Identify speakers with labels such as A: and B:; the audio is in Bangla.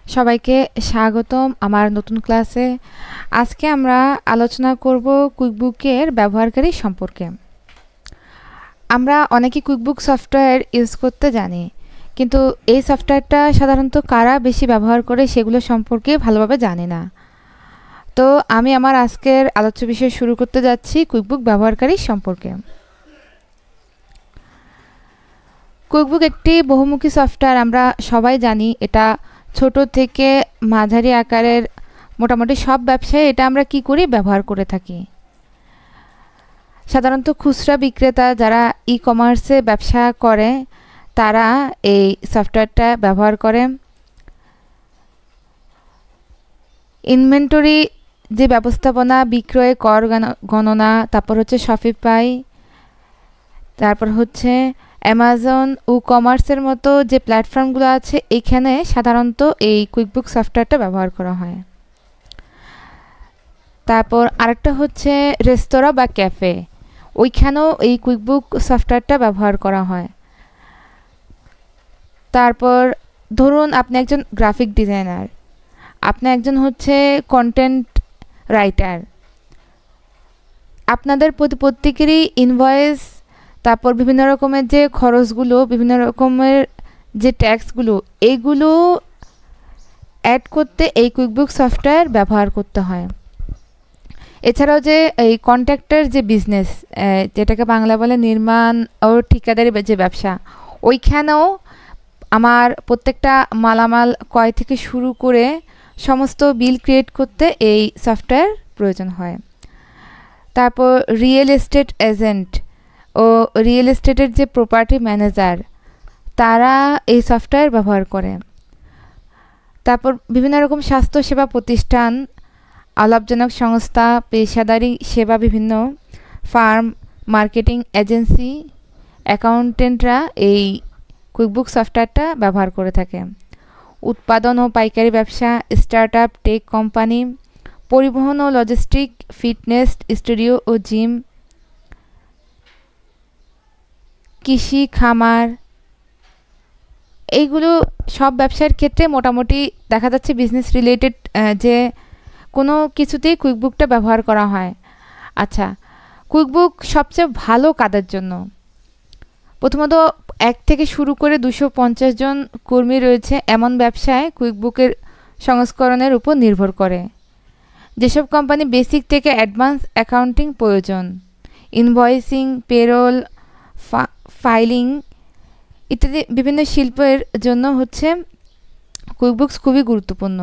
A: সবাইকে স্বাগতম আমার নতুন ক্লাসে। আজকে আমরা আলোচনা করব কুইকবুকের ব্যবহারকারী সম্পর্কে। আমরা অনেকে কুইকবুক সফটওয়্যার ইউজ করতে জানি, কিন্তু এই সফটওয়্যারটা সাধারণত কারা বেশি ব্যবহার করে সেগুলো সম্পর্কে ভালোভাবে জানি না। তো আমি আমার আজকের আলোচ্য বিষয় শুরু করতে যাচ্ছি কুইকবুক ব্যবহারকারী সম্পর্কে। কুইকবুক একটি বহুমুখী সফটওয়্যার, আমরা সবাই জানি। এটা ছোট থেকে মাঝারি আকারের মোটামুটি সব ব্যবসায় এটা আমরা কি করি, ব্যবহার করে থাকি। সাধারণত খুচরা বিক্রেতা যারা ই কমার্সে ব্যবসা করে তারা এই সফটওয়্যারটা ব্যবহার করে। ইনভেন্টরি যে ব্যবস্থাপনা, বিক্রয় কর গণনা, তারপর হচ্ছে শপিফাই, তারপর হচ্ছে অ্যামাজন ও কমার্সের মতো যে প্ল্যাটফর্মগুলো আছে, এখানে সাধারণত এই কুইকবুক সফটওয়্যারটা ব্যবহার করা হয়। তারপর আরেকটা হচ্ছে রেস্তোরাঁ বা ক্যাফে, ওইখানেও এই কুইকবুক সফটওয়্যারটা ব্যবহার করা হয়। তারপর ধরুন আপনি একজন গ্রাফিক ডিজাইনার, আপনি একজন হচ্ছে কন্টেন্ট রাইটার, আপনাদের প্রত্যেকেরই ইনভয়েস, তারপর বিভিন্ন রকমের যে খরচগুলো, বিভিন্ন রকমের যে ট্যাক্সগুলো, এইগুলো অ্যাড করতে এই কুইকবুক সফটওয়্যার ব্যবহার করতে হয়। এছাড়াও যে এই কন্ট্রাক্টর যে বিজনেস, যেটাকে বাংলা বলে নির্মাণ ও ঠিকাদারি যে ব্যবসা, ওইখানেও আমার প্রত্যেকটা মালামাল ক্রয় থেকে শুরু করে সমস্ত বিল ক্রিয়েট করতে এই সফটওয়্যার প্রয়োজন হয়। তারপর রিয়েল এস্টেট এজেন্ট ও রিয়েল এস্টেটের যে প্রপার্টি ম্যানেজার, তারা এই সফটওয়্যার ব্যবহার করে। তারপর বিভিন্ন রকম স্বাস্থ্যসেবা প্রতিষ্ঠান, অলাভজনক সংস্থা, পেশাদারি সেবা, বিভিন্ন ফার্ম, মার্কেটিং এজেন্সি, অ্যাকাউন্টেন্টরা এই কুইকবুক সফটওয়্যারটা ব্যবহার করে থাকে। উৎপাদন ও পাইকারি ব্যবসা, স্টার্টআপ, টেক কোম্পানি, পরিবহন ও লজিস্টিক, ফিটনেস স্টুডিও ও জিম, কৃষি, খামার, এইগুলো সব ব্যবসার ক্ষেত্রে মোটামুটি দেখা যাচ্ছে বিজনেস রিলেটেড যে কোনো কিছুতেই কুইকবুকটা ব্যবহার করা হয়। আচ্ছা, কুইকবুক সবচেয়ে ভালো কাদের জন্য? প্রথমত 1 থেকে শুরু করে 250 জন কর্মী রয়েছে এমন ব্যবসায় কুইকবুকের সংস্করণের উপর নির্ভর করে। যেসব কোম্পানি বেসিক থেকে অ্যাডভান্স অ্যাকাউন্টিং প্রয়োজন, ইনভয়েসিং, পেরোল, ফাইলিং ইত্যাদি বিভিন্ন শিল্পের জন্য হচ্ছে কুইকবুকস খুবই গুরুত্বপূর্ণ।